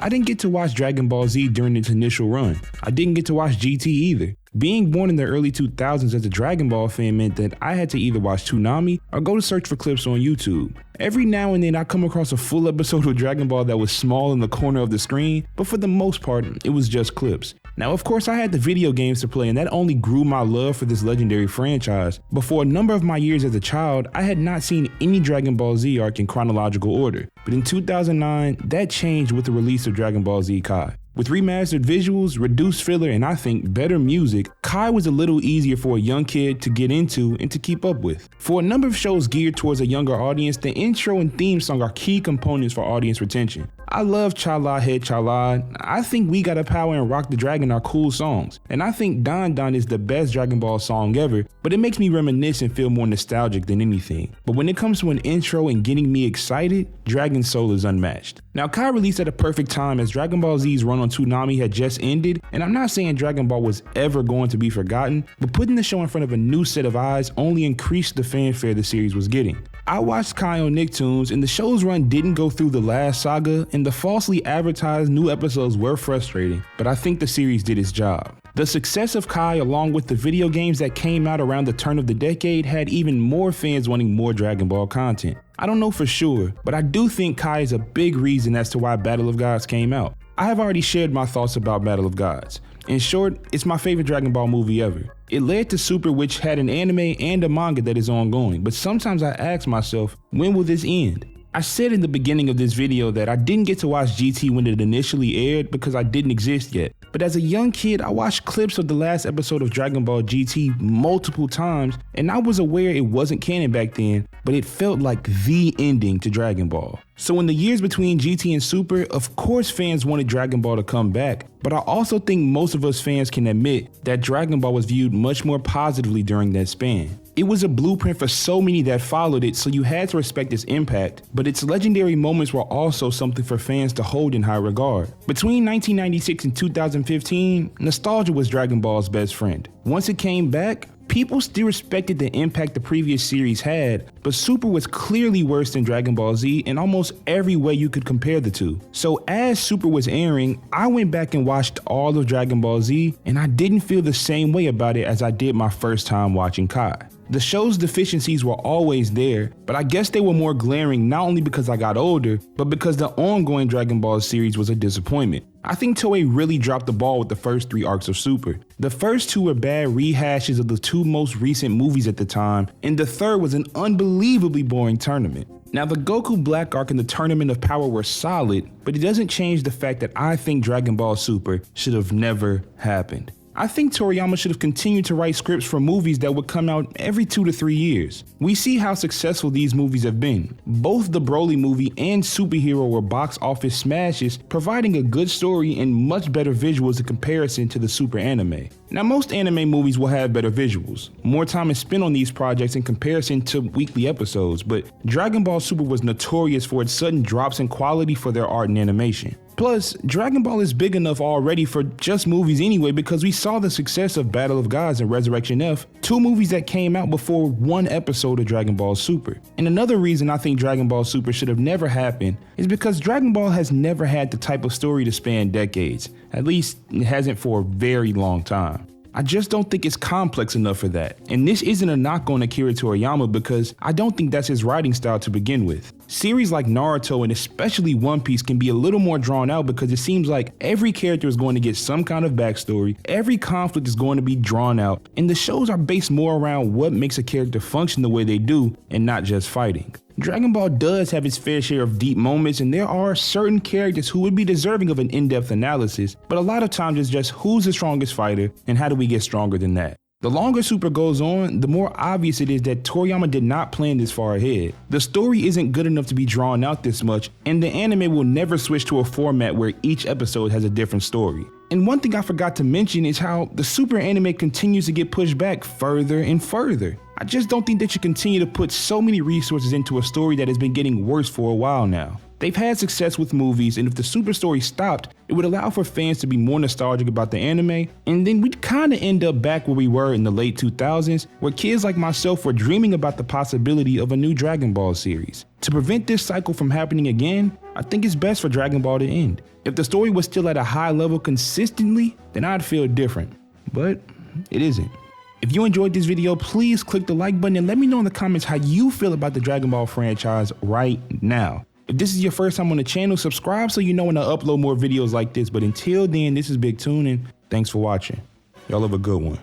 I didn't get to watch Dragon Ball Z during its initial run. I didn't get to watch GT either. Being born in the early 2000s as a Dragon Ball fan meant that I had to either watch Toonami or go to search for clips on YouTube. Every now and then I come across a full episode of Dragon Ball that was small in the corner of the screen, but for the most part, it was just clips. Now, of course, I had the video games to play, and that only grew my love for this legendary franchise. But for a number of my years as a child, I had not seen any Dragon Ball Z arc in chronological order. But in 2009, that changed with the release of Dragon Ball Z Kai. With remastered visuals, reduced filler, and I think better music, Kai was a little easier for a young kid to get into and to keep up with. For a number of shows geared towards a younger audience, the intro and theme song are key components for audience retention. I love Cha-La Head Cha-La. I think We Gotta Power and Rock the Dragon are cool songs. And I think Don Don is the best Dragon Ball song ever, but it makes me reminisce and feel more nostalgic than anything. But when it comes to an intro and getting me excited, Dragon Soul is unmatched. Now, Kai released at a perfect time as Dragon Ball Z's run on Toonami had just ended, and I'm not saying Dragon Ball was ever going to be forgotten, but putting the show in front of a new set of eyes only increased the fanfare the series was getting. I watched Kai on Nicktoons, and the show's run didn't go through the last saga, and the falsely advertised new episodes were frustrating, but I think the series did its job. The success of Kai, along with the video games that came out around the turn of the decade, had even more fans wanting more Dragon Ball content. I don't know for sure, but I do think Kai is a big reason as to why Battle of Gods came out. I have already shared my thoughts about Battle of Gods. In short, it's my favorite Dragon Ball movie ever. It led to Super, which had an anime and a manga that is ongoing, but sometimes I ask myself, when will this end? I said in the beginning of this video that I didn't get to watch GT when it initially aired because I didn't exist yet. But as a young kid, I watched clips of the last episode of Dragon Ball GT multiple times, and I was aware it wasn't canon back then, but it felt like the ending to Dragon Ball. So in the years between GT and Super, of course fans wanted Dragon Ball to come back, but I also think most of us fans can admit that Dragon Ball was viewed much more positively during that span. It was a blueprint for so many that followed it, so you had to respect its impact, but its legendary moments were also something for fans to hold in high regard. Between 1996 and 2015, nostalgia was Dragon Ball's best friend. Once it came back, people still respected the impact the previous series had, but Super was clearly worse than Dragon Ball Z in almost every way you could compare the two. So as Super was airing, I went back and watched all of Dragon Ball Z, and I didn't feel the same way about it as I did my first time watching Kai. The show's deficiencies were always there, but I guess they were more glaring not only because I got older, but because the ongoing Dragon Ball series was a disappointment. I think Toei really dropped the ball with the first 3 arcs of Super. The first 2 were bad rehashes of the 2 most recent movies at the time, and the third was an unbelievably boring tournament. Now, the Goku Black arc and the Tournament of Power were solid, but it doesn't change the fact that I think Dragon Ball Super should have never happened. I think Toriyama should have continued to write scripts for movies that would come out every 2 to 3 years. We see how successful these movies have been. Both the Broly movie and Superhero were box office smashes, providing a good story and much better visuals in comparison to the Super anime. Now, most anime movies will have better visuals. More time is spent on these projects in comparison to weekly episodes, but Dragon Ball Super was notorious for its sudden drops in quality for their art and animation. Plus, Dragon Ball is big enough already for just movies anyway because we saw the success of Battle of Gods and Resurrection F, 2 movies that came out before 1 episode of Dragon Ball Super. And another reason I think Dragon Ball Super should have never happened is because Dragon Ball has never had the type of story to span decades. At least, it hasn't for a very long time. I just don't think it's complex enough for that. And this isn't a knock on Akira Toriyama because I don't think that's his writing style to begin with. Series like Naruto and especially One Piece can be a little more drawn out because it seems like every character is going to get some kind of backstory, every conflict is going to be drawn out, and the shows are based more around what makes a character function the way they do and not just fighting. Dragon Ball does have its fair share of deep moments, and there are certain characters who would be deserving of an in-depth analysis, but a lot of times it's just who's the strongest fighter and how do we get stronger than that. The longer Super goes on, the more obvious it is that Toriyama did not plan this far ahead. The story isn't good enough to be drawn out this much, and the anime will never switch to a format where each episode has a different story. And one thing I forgot to mention is how the Super anime continues to get pushed back further and further. I just don't think they should continue to put so many resources into a story that has been getting worse for a while now. They've had success with movies, and if the super story stopped, it would allow for fans to be more nostalgic about the anime, and then we'd kinda end up back where we were in the late 2000s, where kids like myself were dreaming about the possibility of a new Dragon Ball series. To prevent this cycle from happening again, I think it's best for Dragon Ball to end. If the story was still at a high level consistently, then I'd feel different, but it isn't. If you enjoyed this video, please click the like button and let me know in the comments how you feel about the Dragon Ball franchise right now. If this is your first time on the channel, subscribe so you know when I upload more videos like this. But until then, this is BigTune, and thanks for watching. Y'all have a good one.